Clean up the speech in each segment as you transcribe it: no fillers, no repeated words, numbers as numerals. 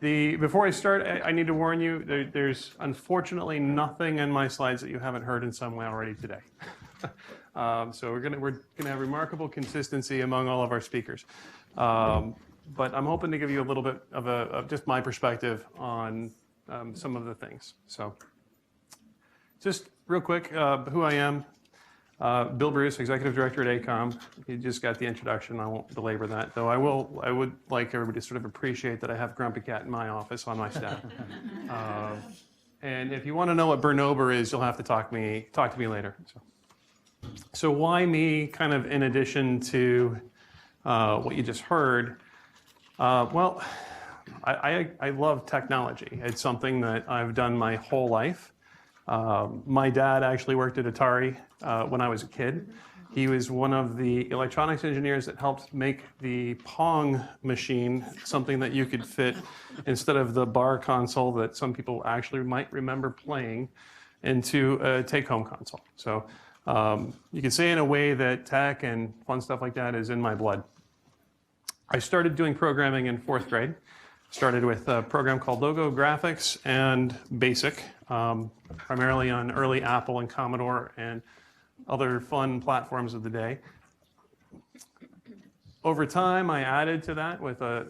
Before I start, I need to warn you, there's unfortunately nothing in my slides that you haven't heard in some way already today. So we're gonna have remarkable consistency among all of our speakers. But I'm hoping to give you a little bit of just my perspective on some of the things. So just real quick, who I am. Bill Bruce, Executive Director at ACOM. You just got the introduction. I won't belabor that, though I would like everybody to sort of appreciate that I have Grumpy Cat in my office on my staff. And if you want to know what Bernober is, you'll have to talk to me later. So why me, kind of in addition to what you just heard? Well, I love technology. It's something that I've done my whole life. My dad actually worked at Atari when I was a kid. He was one of the electronics engineers that helped make the Pong machine something that you could fit instead of the bar console that some people actually might remember playing into a take-home console. So you can say in a way that tech and fun stuff like that is in my blood. I started doing programming in 4th grade. Started with a program called Logo Graphics and BASIC, primarily on early Apple and Commodore and other fun platforms of the day. Over time, I added to that with a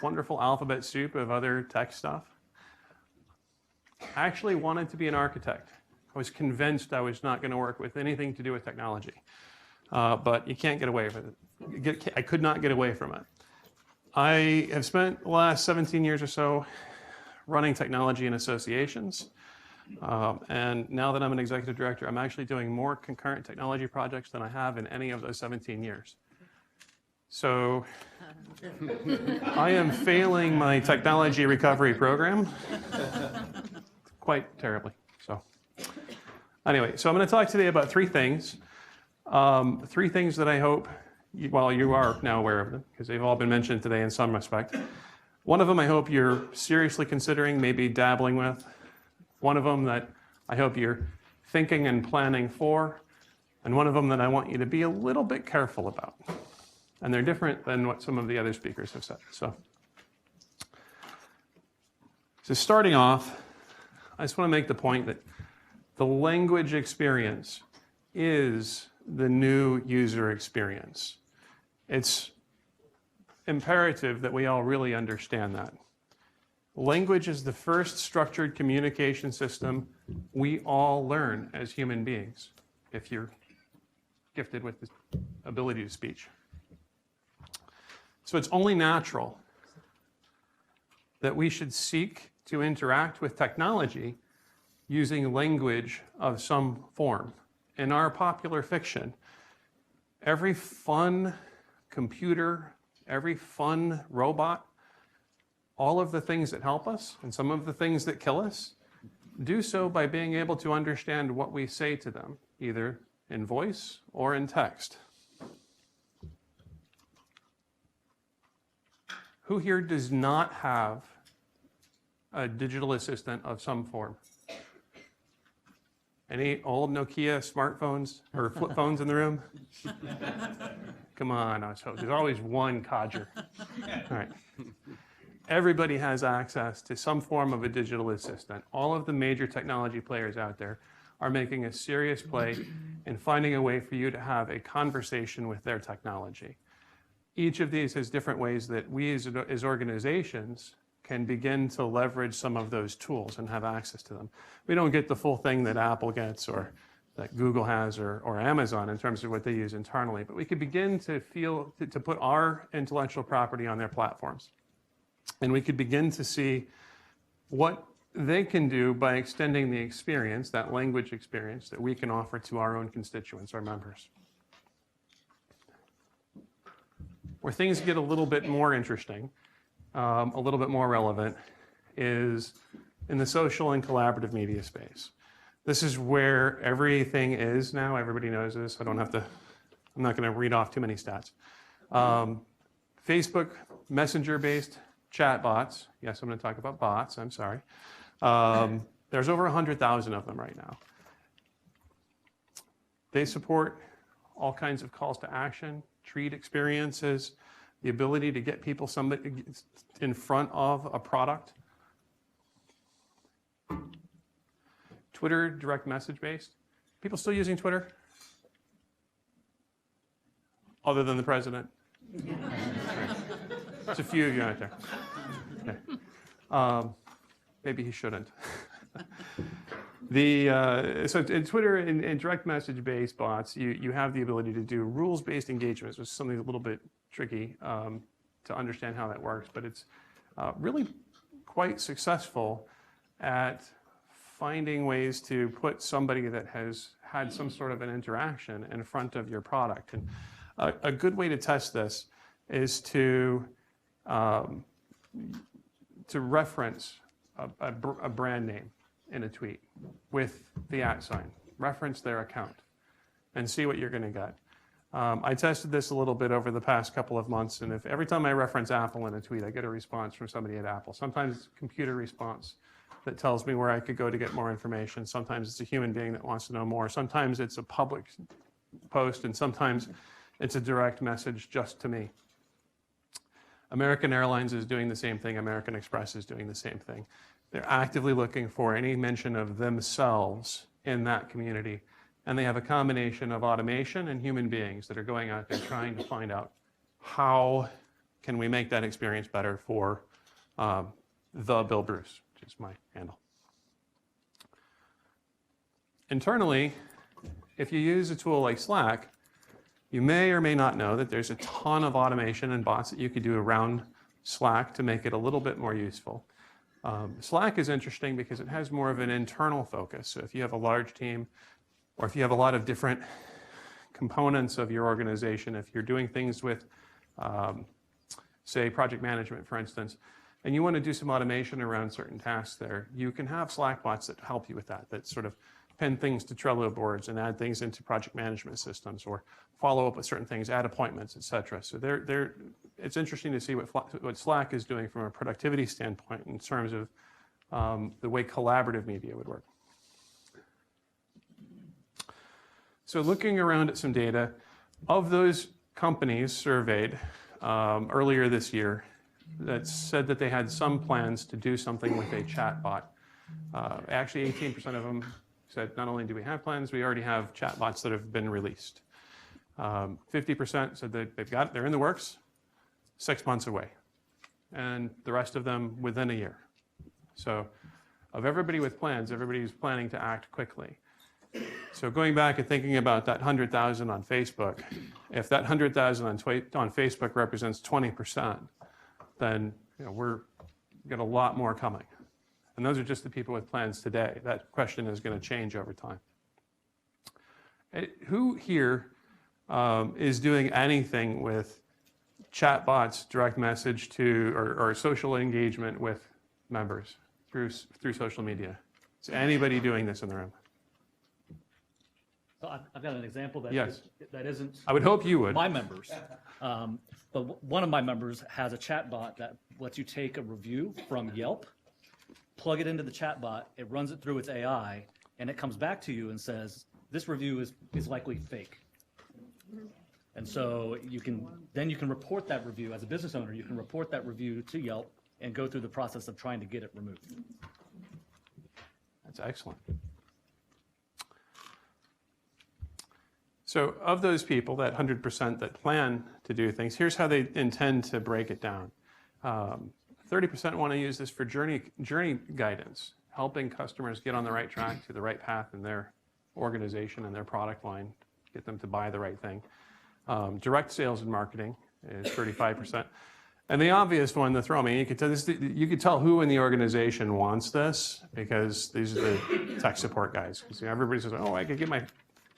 wonderful alphabet soup of other tech stuff. I actually wanted to be an architect. I was convinced I was not going to work with anything to do with technology, but you can't get away with it. I could not get away from it. I have spent the last 17 years or so running technology in associations. And now that I'm an executive director, I'm actually doing more concurrent technology projects than I have in any of those 17 years. So I am failing my technology recovery program quite terribly. So anyway, so I'm going to talk today about 3 things. 3 things that I hope, well, you are now aware of them because they've all been mentioned today in some respect. One of them I hope you're seriously considering, maybe dabbling with. One of them that I hope you're thinking and planning for. And one of them that I want you to be a little bit careful about. And they're different than what some of the other speakers have said. So starting off, I just want to make the point that the language experience is the new user experience. It's imperative that we all really understand that. Language is the first structured communication system we all learn as human beings, if you're gifted with the ability to speech. So it's only natural that we should seek to interact with technology using language of some form. In our popular fiction, every fun computer, every fun robot, all of the things that help us and some of the things that kill us, do so by being able to understand what we say to them, either in voice or in text. Who here does not have a digital assistant of some form? Any old Nokia smartphones or flip phones in the room? Come on, there's always one codger. All right. Everybody has access to some form of a digital assistant. All of the major technology players out there are making a serious play in finding a way for you to have a conversation with their technology. Each of these has different ways that we as organizations can begin to leverage some of those tools and have access to them. We don't get the full thing that Apple gets or that Google has or Amazon in terms of what they use internally, but we could begin to put our intellectual property on their platforms. And we could begin to see what they can do by extending the experience, that language experience, that we can offer to our own constituents, our members. Where things get a little bit more interesting, a little bit more relevant, is in the social and collaborative media space. This is where everything is now. Everybody knows this. I'm not going to read off too many stats. Facebook Messenger-based chatbots. Yes, I'm going to talk about bots. I'm sorry. There's over 100,000 of them right now. They support all kinds of calls to action, treat experiences. the ability to get people somebody in front of a product. Twitter, direct message based. People still using Twitter? Other than the president? There's a few of you out there. Okay. Maybe he shouldn't. So in Twitter and direct message based bots, you have the ability to do rules based engagements, which is something a little bit tricky to understand how that works, but it's really quite successful at finding ways to put somebody that has had some sort of an interaction in front of your product. And a good way to test this is to reference a brand name in a tweet with the @sign. Reference their account and see what you're going to get. I tested this a little bit over the past couple of months, and if every time I reference Apple in a tweet, I get a response from somebody at Apple. Sometimes it's a computer response that tells me where I could go to get more information. Sometimes it's a human being that wants to know more. Sometimes it's a public post, and sometimes it's a direct message just to me. American Airlines is doing the same thing. American Express is doing the same thing. They're actively looking for any mention of themselves in that community. And they have a combination of automation and human beings that are going out there trying to find out how can we make that experience better for the Bill Bruce, which is my handle. Internally, if you use a tool like Slack, you may or may not know that there's a ton of automation and bots that you could do around Slack to make it a little bit more useful. Slack is interesting because it has more of an internal focus. So if you have a large team, or if you have a lot of different components of your organization, if you're doing things with, say, project management, for instance, and you want to do some automation around certain tasks there, you can have Slack bots that help you with that, that sort of pin things to Trello boards and add things into project management systems, or follow up with certain things, add appointments, et cetera. So it's interesting to see what Slack is doing from a productivity standpoint in terms of the way collaborative media would work. So looking around at some data, of those companies surveyed earlier this year that said that they had some plans to do something with a chatbot, actually 18% of them said not only do we have plans, we already have chatbots that have been released. 50% said that they're in the works, 6 months away, and the rest of them within a year. So of everybody with plans, everybody's planning to act quickly. So going back and thinking about that 100,000 on Facebook, if that 100,000 on Facebook represents 20%, then we're got a lot more coming. And those are just the people with plans today. That question is going to change over time. Who here is doing anything with chatbots, direct message to, or social engagement with members through social media? Is anybody doing this in the room? So I've got an example that that isn't. I would hope you would. My members, but one of my members has a chatbot that lets you take a review from Yelp, plug it into the chatbot, it runs it through its AI, and it comes back to you and says this review is likely fake. And so you can report that review as a business owner. You can report that review to Yelp and go through the process of trying to get it removed. That's excellent. So of those people, that 100% that plan to do things, here's how they intend to break it down. 30% want to use this for journey guidance, helping customers get on the right track to the right path in their organization and their product line, get them to buy the right thing. Direct sales and marketing is 35%. And the obvious one to throw me, you could tell who in the organization wants this, because these are the tech support guys. Because everybody says, oh, I could get my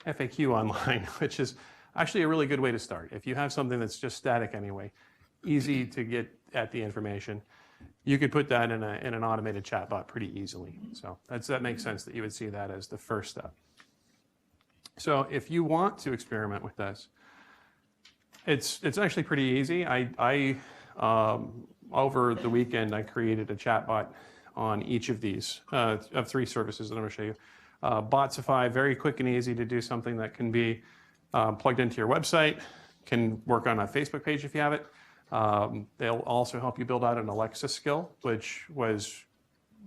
FAQ online, which is actually a really good way to start. If you have something that's just static anyway, easy to get at the information, you could put that in an automated chatbot pretty easily. So that makes sense that you would see that as the first step. So if you want to experiment with this, it's actually pretty easy. I over the weekend, I created a chatbot on each of these, of 3 services that I'm going to show you. Botsify, very quick and easy to do something that can be plugged into your website, can work on a Facebook page if you have it. They'll also help you build out an Alexa skill, which was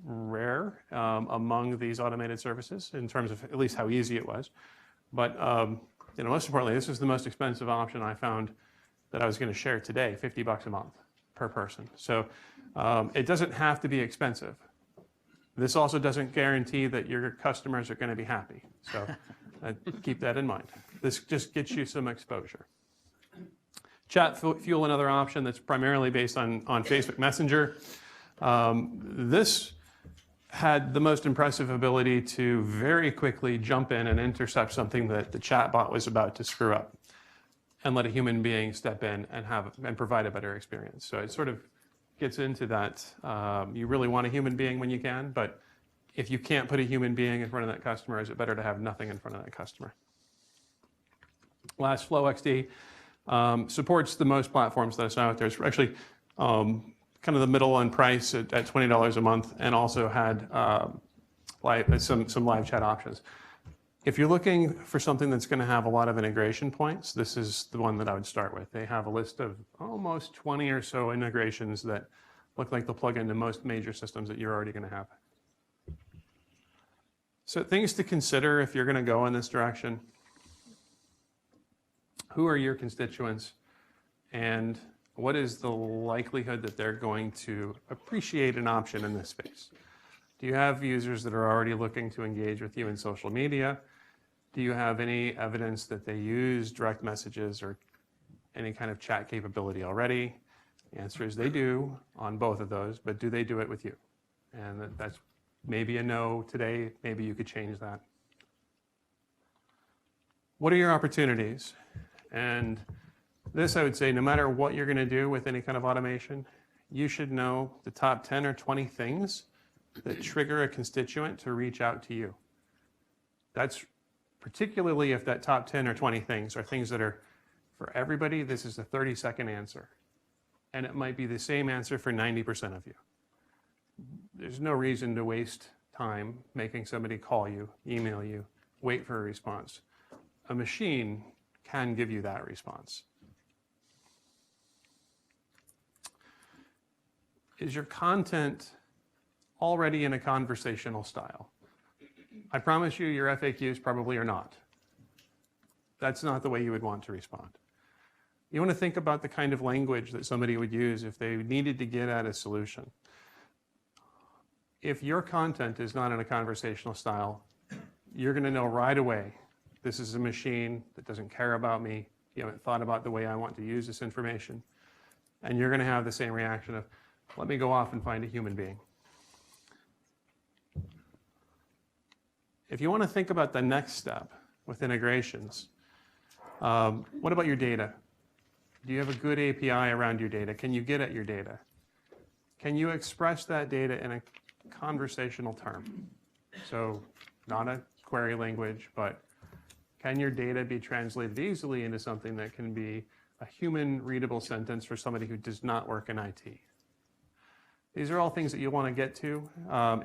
rare among these automated services in terms of at least how easy it was. But most importantly, this is the most expensive option I found that I was going to share today, $50 a month per person. So it doesn't have to be expensive. This also doesn't guarantee that your customers are going to be happy. So keep that in mind. This just gets you some exposure. Chat Fuel, another option that's primarily based on Facebook Messenger. This had the most impressive ability to very quickly jump in and intercept something that the chatbot was about to screw up and let a human being step in and provide a better experience. So it sort of gets into that. You really want a human being when you can, but if you can't put a human being in front of that customer, is it better to have nothing in front of that customer? Last, FlowXD supports the most platforms that are out there. It's actually kind of the middle on price at $20 a month, and also had some live chat options. If you're looking for something that's going to have a lot of integration points, this is the one that I would start with. They have a list of almost 20 or so integrations that look like they'll plug into most major systems that you're already going to have. So things to consider if you're going to go in this direction. Who are your constituents, and what is the likelihood that they're going to appreciate an option in this space? Do you have users that are already looking to engage with you in social media? Do you have any evidence that they use direct messages or any kind of chat capability already? The answer is they do on both of those, but do they do it with you? And that's maybe a no today. Maybe you could change that. What are your opportunities? And this, I would say, no matter what you're going to do with any kind of automation, you should know the top 10 or 20 things that trigger a constituent to reach out to you. That's particularly if that top 10 or 20 things are things that are, for everybody, this is a 30-second answer. And it might be the same answer for 90% of you. There's no reason to waste time making somebody call you, email you, wait for a response. A machine can give you that response. Is your content already in a conversational style? I promise you your FAQs probably are not. That's not the way you would want to respond. You want to think about the kind of language that somebody would use if they needed to get at a solution. If your content is not in a conversational style, you're going to know right away, this is a machine that doesn't care about me. You haven't thought about the way I want to use this information. And you're going to have the same reaction of, let me go off and find a human being. If you want to think about the next step with integrations, what about your data? Do you have a good API around your data? Can you get at your data? Can you express that data in a conversational term? So not a query language, but can your data be translated easily into something that can be a human readable sentence for somebody who does not work in IT? These are all things that you want to get to.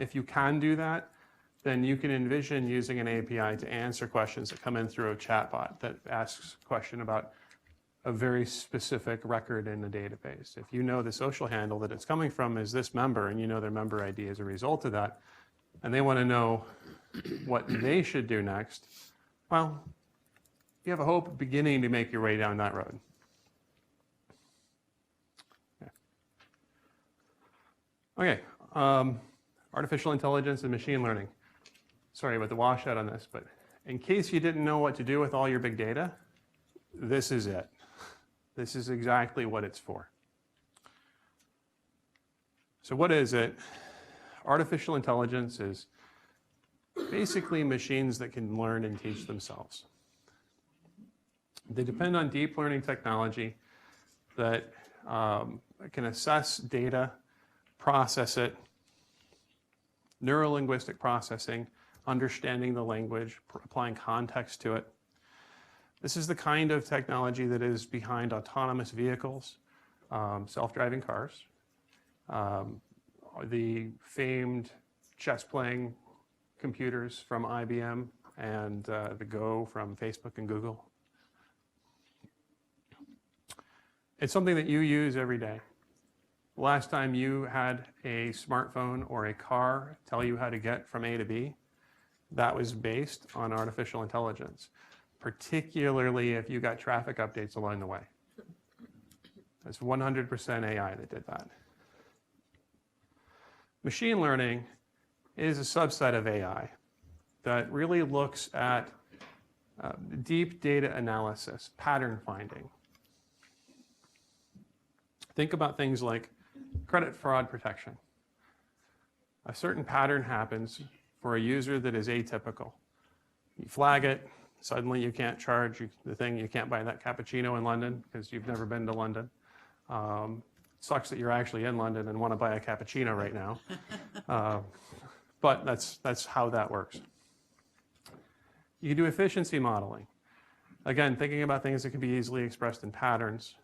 If you can do that, then you can envision using an API to answer questions that come in through a chatbot that asks a question about a very specific record in the database. If you know the social handle that it's coming from is this member, and you know their member ID as a result of that, and they want to know what they should do next, well, you have a hope beginning to make your way down that road. Okay, artificial intelligence and machine learning. Sorry about the washout on this, but in case you didn't know what to do with all your big data, this is it. This is exactly what it's for. So what is it? Artificial intelligence is basically machines that can learn and teach themselves. They depend on deep learning technology that can assess data, process it, neuro-linguistic processing, understanding the language, applying context to it. This is the kind of technology that is behind autonomous vehicles, self-driving cars, the famed chess-playing computers from IBM, and the Go from Facebook and Google. It's something that you use every day. Last time you had a smartphone or a car tell you how to get from A to B, that was based on artificial intelligence, particularly if you got traffic updates along the way. It's 100% AI that did that. Machine learning is a subset of AI that really looks at deep data analysis, pattern finding. Think about things like credit fraud protection. A certain pattern happens for a user that is atypical. You flag it, suddenly you can't charge the thing, you can't buy that cappuccino in London because you've never been to London. Sucks that you're actually in London and want to buy a cappuccino right now. But that's how that works. You can do efficiency modeling. Again, thinking about things that can be easily expressed in patterns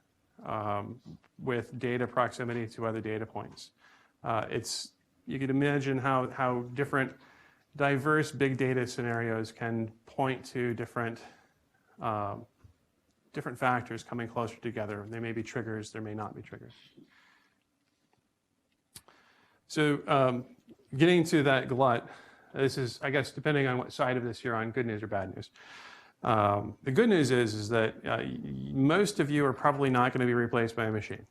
with data proximity to other data points. You can imagine how different diverse big data scenarios can point to different factors coming closer together. They may be triggers, there may not be triggers. So getting to that glut, this is, I guess, depending on what side of this you're on, good news or bad news. The good news is that most of you are probably not going to be replaced by a machine.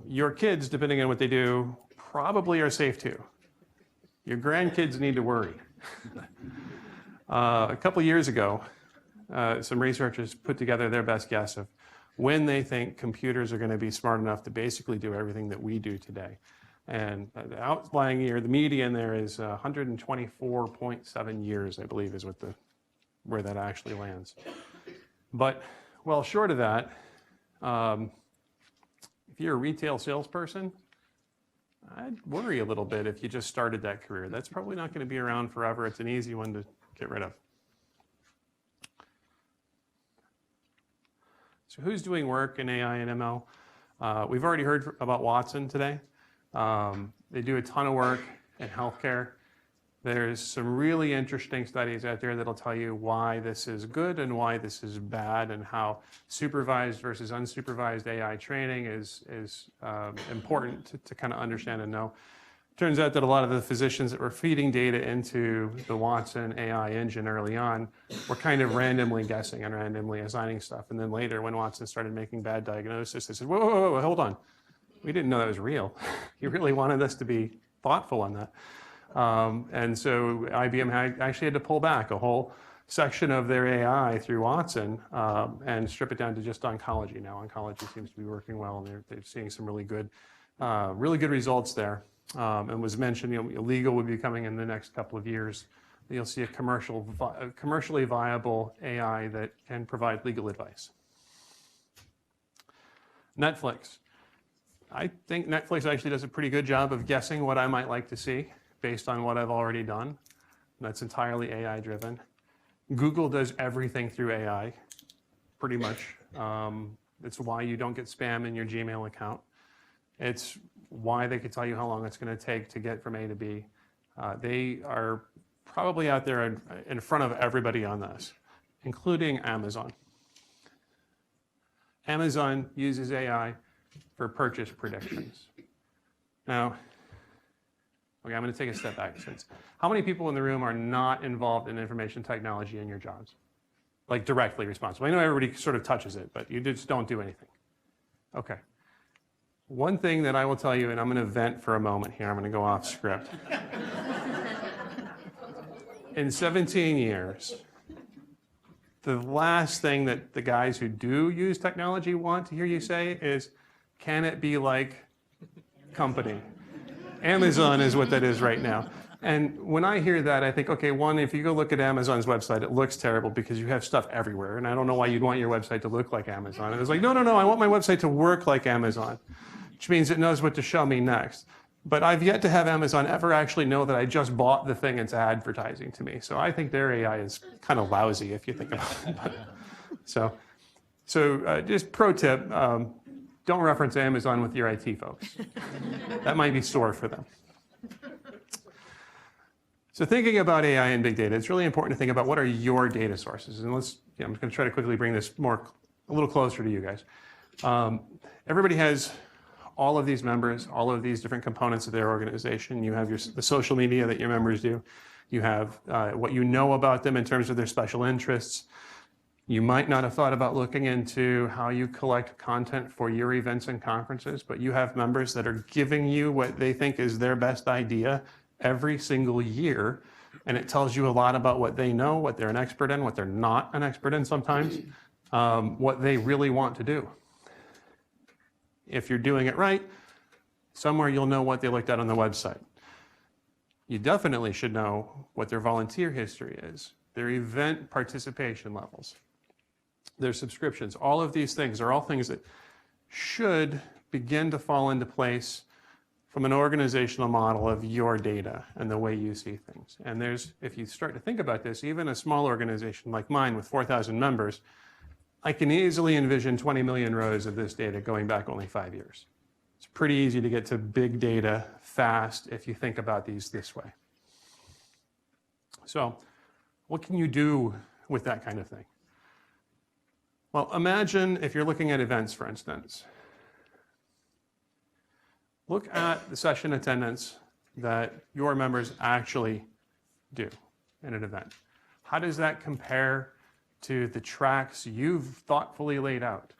Your kids, depending on what they do, probably are safe too. Your grandkids need to worry. A couple of years ago, some researchers put together their best guess of when they think computers are going to be smart enough to basically do everything that we do today. And the outlying year, the median there is 124.7 years, I believe, is where that actually lands. But well short of that, if you're a retail salesperson, I'd worry a little bit if you just started that career. That's probably not going to be around forever. It's an easy one to get rid of. So who's doing work in AI and ML? We've already heard about Watson today. They do a ton of work in healthcare. There's some really interesting studies out there that'll tell you why this is good and why this is bad, and how supervised versus unsupervised AI training is important to kind of understand and know. Turns out that a lot of the physicians that were feeding data into the Watson AI engine early on were kind of randomly guessing and randomly assigning stuff. And then later, when Watson started making bad diagnoses, they said, whoa, whoa, whoa, hold on. We didn't know that was real. You really wanted us to be thoughtful on that. And so IBM actually had to pull back a whole section of their AI through Watson and strip it down to just oncology. Now oncology seems to be working well, and they're seeing some really good results there. And was mentioned, legal would be coming in the next couple of years. You'll see a commercially viable AI that can provide legal advice. Netflix. I think Netflix actually does a pretty good job of guessing what I might like to see based on what I've already done. That's entirely AI driven. Google does everything through AI, pretty much. It's why you don't get spam in your Gmail account. It's why they could tell you how long it's going to take to get from A to B. They are probably out there in front of everybody on this, including Amazon. Amazon uses AI for purchase predictions. Now, okay, I'm going to take a step back. How many people in the room are not involved in information technology in your jobs? Like directly responsible. I know everybody sort of touches it, but you just don't do anything. Okay. One thing that I will tell you, and I'm going to vent for a moment here, I'm going to go off script. In 17 years, the last thing that the guys who do use technology want to hear you say is, can it be like company? Amazon is what that is right now. And when I hear that, I think, okay, one, if you go look at Amazon's website, it looks terrible because you have stuff everywhere. And I don't know why you'd want your website to look like Amazon. And it's like, no, I want my website to work like Amazon, which means it knows what to show me next. But I've yet to have Amazon ever actually know that I just bought the thing it's advertising to me. So I think their AI is kind of lousy if you think about it. So just pro tip, don't reference Amazon with your IT folks. That might be sore for them. So thinking about AI and big data, it's really important to think about what are your data sources. And I'm going to try to quickly bring this a little closer to you guys. Everybody has all of these members, all of these different components of their organization. You have the social media that your members do. You have what you know about them in terms of their special interests. You might not have thought about looking into how you collect content for your events and conferences, but you have members that are giving you what they think is their best idea every single year. And it tells you a lot about what they know, what they're an expert in, what they're not an expert in sometimes, what they really want to do. If you're doing it right, somewhere you'll know what they looked at on the website. You definitely should know what their volunteer history is, their event participation levels, their subscriptions. All of these things are all things that should begin to fall into place from an organizational model of your data and the way you see things. And if you start to think about this, even a small organization like mine with 4,000 members, I can easily envision 20 million rows of this data going back only 5 years. It's pretty easy to get to big data fast if you think about these this way. So what can you do with that kind of thing? Well, imagine if you're looking at events, for instance. Look at the session attendance that your members actually do in an event. How does that compare to the tracks you've thoughtfully laid out?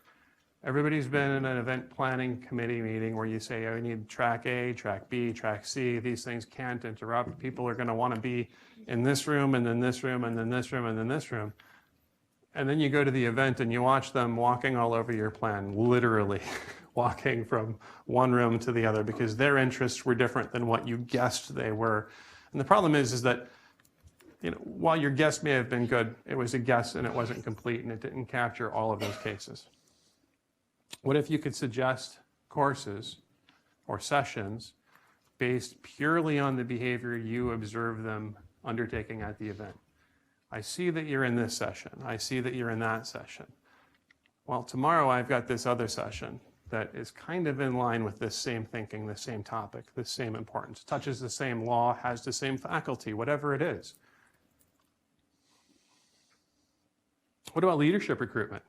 Everybody's been in an event planning committee meeting where you say, oh, we need track A, track B, track C. These things can't interrupt. People are going to want to be in this room, and then this room, and then this room, and then this room. And then you go to the event and you watch them walking all over your plan, literally walking from one room to the other because their interests were different than what you guessed they were. And the problem is that while your guess may have been good, it was a guess and it wasn't complete and it didn't capture all of those cases. What if you could suggest courses or sessions based purely on the behavior you observe them undertaking at the event? I see that you're in this session. I see that you're in that session. Well, tomorrow I've got this other session that is kind of in line with this same thinking, the same topic, the same importance, touches the same law, has the same faculty, whatever it is. What about leadership recruitment?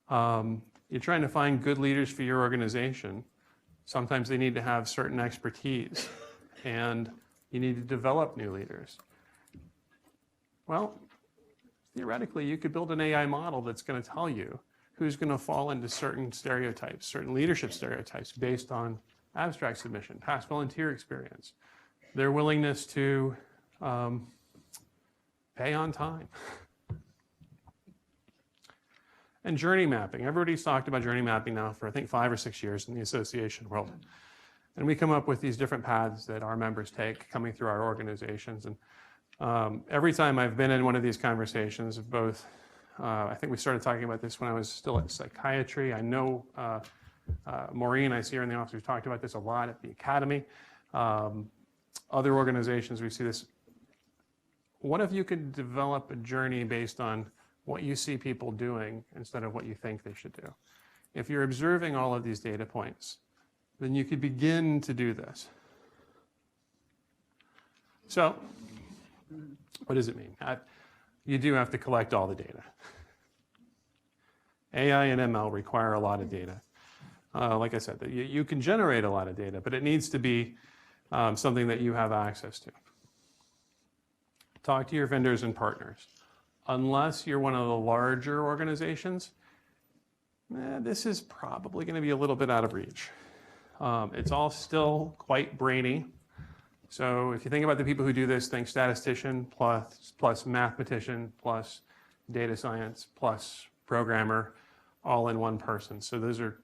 You're trying to find good leaders for your organization. Sometimes they need to have certain expertise, and you need to develop new leaders. Well, theoretically, you could build an AI model that's going to tell you who's going to fall into certain stereotypes, certain leadership stereotypes based on abstract submission, past volunteer experience, their willingness to pay on time. And journey mapping. Everybody's talked about journey mapping now for, I think, 5 or 6 years in the association world. And we come up with these different paths that our members take coming through our organizations. And every time I've been in one of these conversations, both, I think we started talking about this when I was still at psychiatry. I know Maureen, I see her in the office, we've talked about this a lot at the academy. Other organizations, we see this. What if you could develop a journey based on what you see people doing instead of what you think they should do? If you're observing all of these data points, then you could begin to do this. So, what does it mean? You do have to collect all the data. AI and ML require a lot of data. Like I said, you can generate a lot of data, but it needs to be something that you have access to. Talk to your vendors and partners. Unless you're one of the larger organizations, this is probably going to be a little bit out of reach. It's all still quite brainy. So if you think about the people who do this, think statistician plus mathematician plus data science plus programmer all in one person. So those are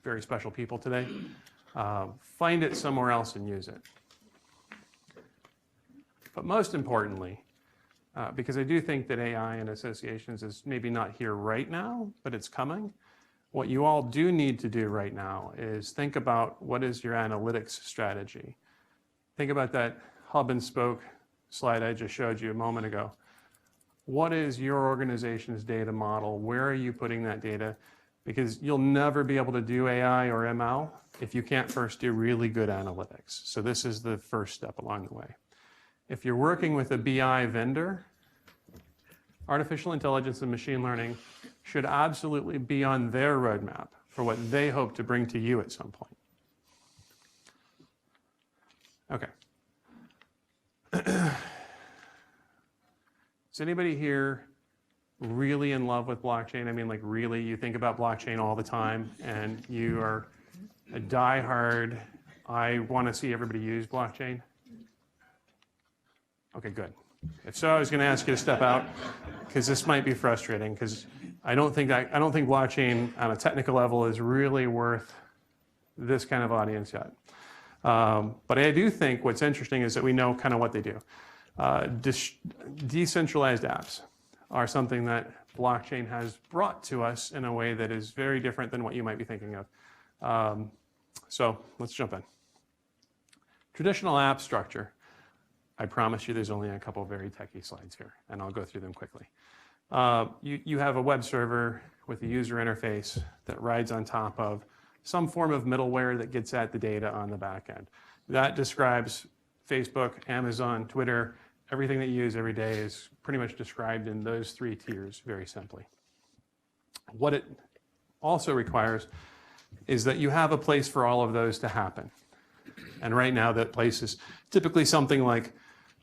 very special people today. Find it somewhere else and use it. But most importantly, because I do think that AI in associations is maybe not here right now, but it's coming. What you all do need to do right now is think about what is your analytics strategy. Think about that hub and spoke slide I just showed you a moment ago. What is your organization's data model? Where are you putting that data? Because you'll never be able to do AI or ML if you can't first do really good analytics. So this is the first step along the way. If you're working with a BI vendor, artificial intelligence and machine learning should absolutely be on their roadmap for what they hope to bring to you at some point. Okay. Is anybody here really in love with blockchain? I mean, like really, you think about blockchain all the time and you are a diehard, I want to see everybody use blockchain? Okay, good. If so, I was going to ask you to step out because this might be frustrating because I don't think blockchain on a technical level is really worth this kind of audience yet. But I do think what's interesting is that we know kind of what they do. Decentralized apps are something that blockchain has brought to us in a way that is very different than what you might be thinking of. So let's jump in. Traditional app structure. I promise you there's only a couple very techie slides here, and I'll go through them quickly. You have a web server with a user interface that rides on top of some form of middleware that gets at the data on the back end. That describes Facebook, Amazon, Twitter, everything that you use every day is pretty much described in those three tiers very simply. What it also requires is that you have a place for all of those to happen. And right now that place is typically something like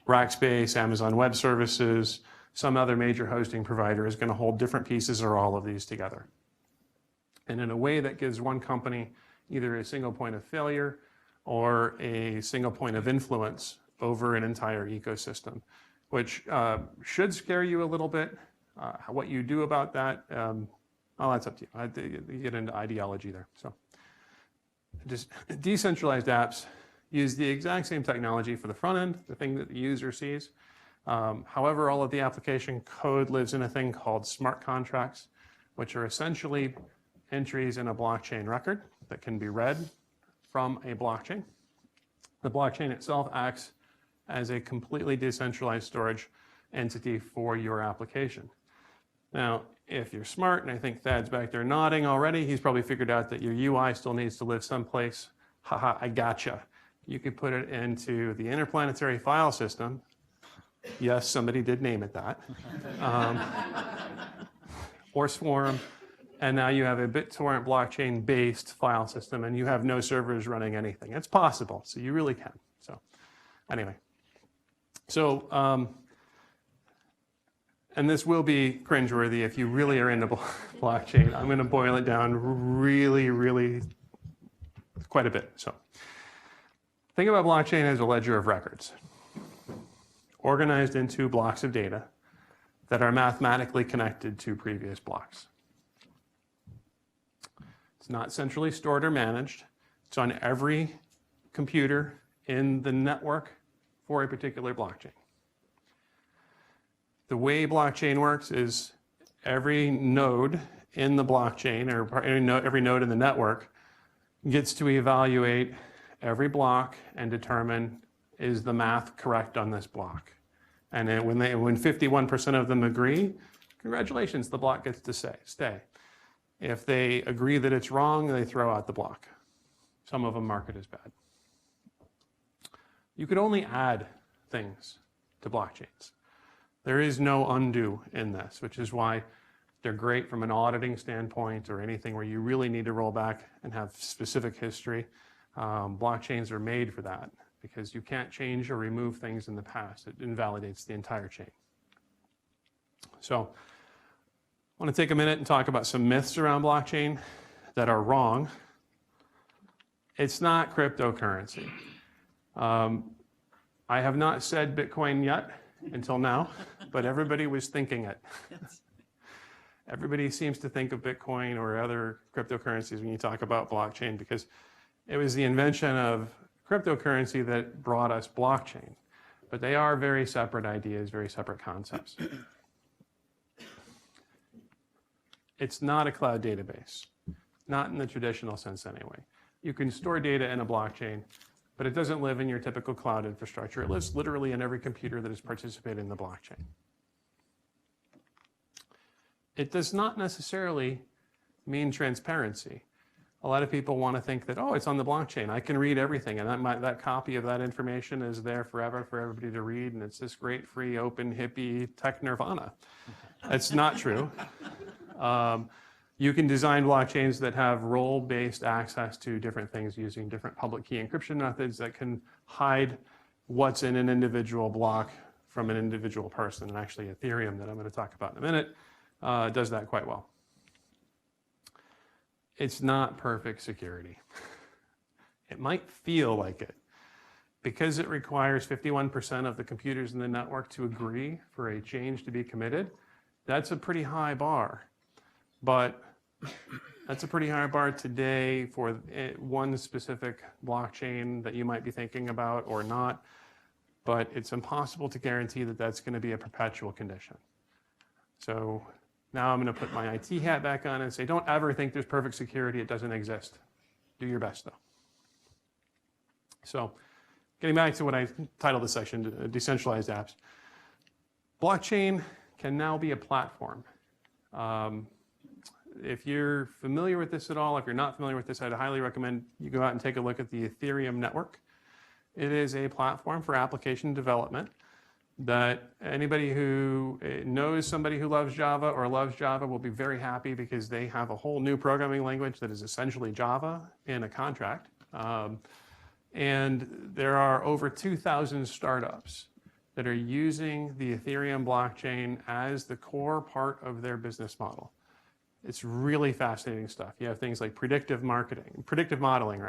Rackspace, Amazon Web Services, some other major hosting provider is going to hold different pieces or all of these together. And in a way that gives one company either a single point of failure or a single point of influence over an entire ecosystem, which should scare you a little bit. What you do about that, well, that's up to you. You get into ideology there. So just decentralized apps use the exact same technology for the front end, the thing that the user sees. However, all of the application code lives in a thing called smart contracts, which are essentially entries in a blockchain record that can be read from a blockchain. The blockchain itself acts as a completely decentralized storage entity for your application. Now, if you're smart, and I think Thad's back there nodding already, he's probably figured out that your UI still needs to live someplace. Haha, I gotcha. You could put it into the interplanetary file system. Yes, somebody did name it that. Or Swarm. And now you have a BitTorrent blockchain-based file system, and you have no servers running anything. It's possible, so you really can. So anyway. So, and this will be cringeworthy if you really are into blockchain. I'm going to boil it down really, really quite a bit. So think about blockchain as a ledger of records, organized into blocks of data that are mathematically connected to previous blocks. It's not centrally stored or managed. It's on every computer in the network for a particular blockchain. The way blockchain works is every node in the blockchain, or every node in the network, gets to evaluate every block and determine, is the math correct on this block? And then when 51% of them agree, congratulations, the block gets to stay. If they agree that it's wrong, they throw out the block. Some of them mark it as bad. You could only add things to blockchains. There is no undo in this, which is why they're great from an auditing standpoint or anything where you really need to roll back and have specific history. Blockchains are made for that because you can't change or remove things in the past. It invalidates the entire chain. So I want to take a minute and talk about some myths around blockchain that are wrong. It's not cryptocurrency. I have not said Bitcoin yet until now, but everybody was thinking it. Everybody seems to think of Bitcoin or other cryptocurrencies when you talk about blockchain because it was the invention of cryptocurrency that brought us blockchain. But they are very separate ideas, very separate concepts. It's not a cloud database, not in the traditional sense anyway. You can store data in a blockchain, but it doesn't live in your typical cloud infrastructure. It lives literally in every computer that has participated in the blockchain. It does not necessarily mean transparency. A lot of people want to think that, oh, it's on the blockchain. I can read everything, and that copy of that information is there forever for everybody to read, and it's this great, free, open, hippie, tech nirvana. That's not true. You can design blockchains that have role-based access to different things using different public key encryption methods that can hide what's in an individual block from an individual person. And actually Ethereum, that I'm going to talk about in a minute, does that quite well. It's not perfect security. It might feel like it. Because it requires 51% of the computers in the network to agree for a change to be committed, that's a pretty high bar. But that's a pretty high bar today for one specific blockchain that you might be thinking about or not. But it's impossible to guarantee that that's going to be a perpetual condition. So now I'm going to put my IT hat back on and say, don't ever think there's perfect security. It doesn't exist. Do your best, though. So getting back to what I titled this section, Decentralized Apps. Blockchain can now be a platform. If you're familiar with this at all, if you're not familiar with this, I'd highly recommend you go out and take a look at the Ethereum network. It is a platform for application development that anybody who knows somebody who loves Java or loves Java will be very happy because they have a whole new programming language that is essentially Java in a contract. And there are over 2,000 startups that are using the Ethereum blockchain as the core part of their business model. It's really fascinating stuff. You have things like predictive modeling,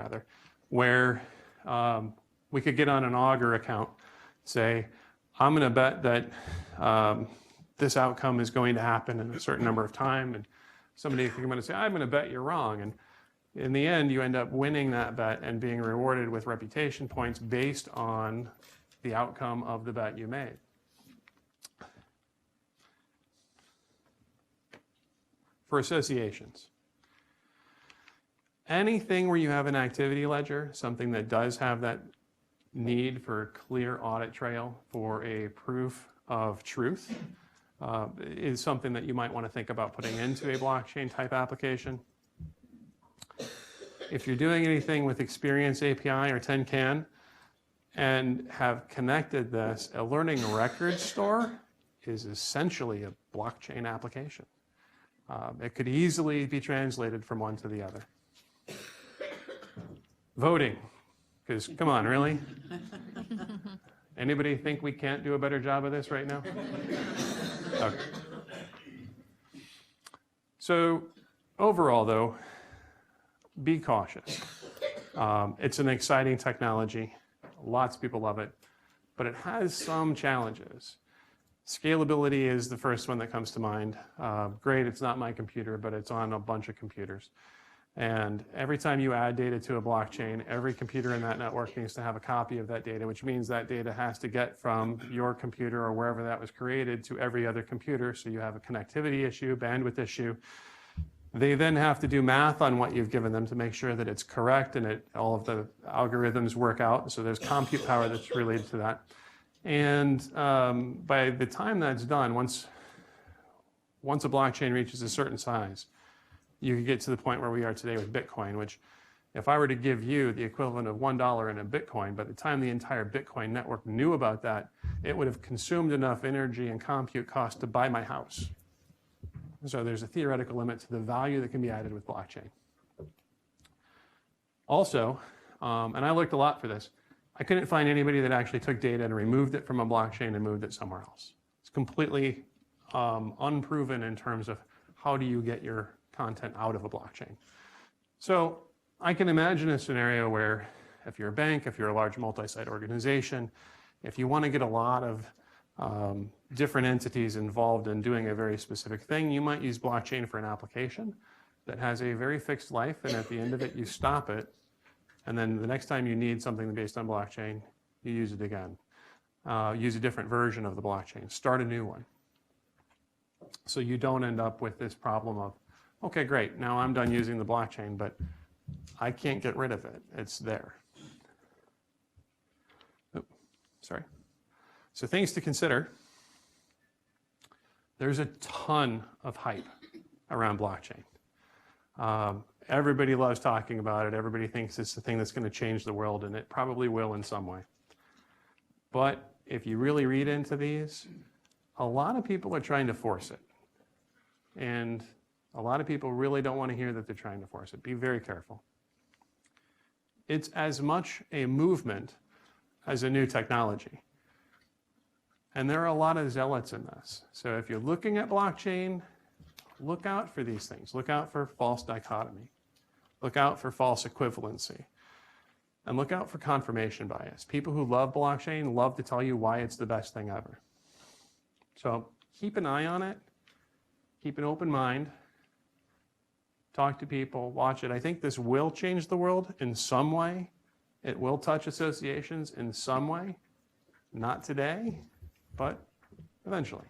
where we could get on an Augur account, say, I'm going to bet that this outcome is going to happen in a certain number of time, and somebody can come in and say, I'm going to bet you're wrong. And in the end, you end up winning that bet and being rewarded with reputation points based on the outcome of the bet you made. For associations, anything where you have an activity ledger, something that does have that need for a clear audit trail for a proof of truth, is something that you might want to think about putting into a blockchain type application. If you're doing anything with Experience API or 10can and have connected this, a learning record store is essentially a blockchain application. It could easily be translated from one to the other. Voting, because come on, really? Anybody think we can't do a better job of this right now? Okay. So overall, though, be cautious. It's an exciting technology. Lots of people love it, but it has some challenges. Scalability is the first one that comes to mind. Great, it's not my computer, but it's on a bunch of computers. And every time you add data to a blockchain, every computer in that network needs to have a copy of that data, which means that data has to get from your computer or wherever that was created to every other computer. So you have a connectivity issue, bandwidth issue. They then have to do math on what you've given them to make sure that it's correct and all of the algorithms work out. So there's compute power that's related to that. And by the time that's done, once a blockchain reaches a certain size, you can get to the point where we are today with Bitcoin, which if I were to give you the equivalent of $1 in a Bitcoin, by the time the entire Bitcoin network knew about that, it would have consumed enough energy and compute cost to buy my house. So there's a theoretical limit to the value that can be added with blockchain. Also, and I looked a lot for this, I couldn't find anybody that actually took data and removed it from a blockchain and moved it somewhere else. It's completely unproven in terms of how do you get your content out of a blockchain. So I can imagine a scenario where if you're a bank, if you're a large multi-site organization, if you want to get a lot of different entities involved in doing a very specific thing, you might use blockchain for an application that has a very fixed life, and at the end of it, you stop it, and then the next time you need something based on blockchain, you use it again. Use a different version of the blockchain, start a new one. So you don't end up with this problem of, okay, great, now I'm done using the blockchain, but I can't get rid of it. It's there. Oh, sorry. So things to consider. There's a ton of hype around blockchain. Everybody loves talking about it. Everybody thinks it's the thing that's going to change the world, and it probably will in some way. But if you really read into these, a lot of people are trying to force it. And A lot of people really don't want to hear that they're trying to force it. Be very careful. It's as much a movement as a new technology. And there are a lot of zealots in this. So if you're looking at blockchain, look out for these things. Look out for false dichotomy. Look out for false equivalency. And look out for confirmation bias. People who love blockchain love to tell you why it's the best thing ever. So keep an eye on it. Keep an open mind. Talk to people. Watch it. I think this will change the world in some way. It will touch associations in some way. Not today, but eventually.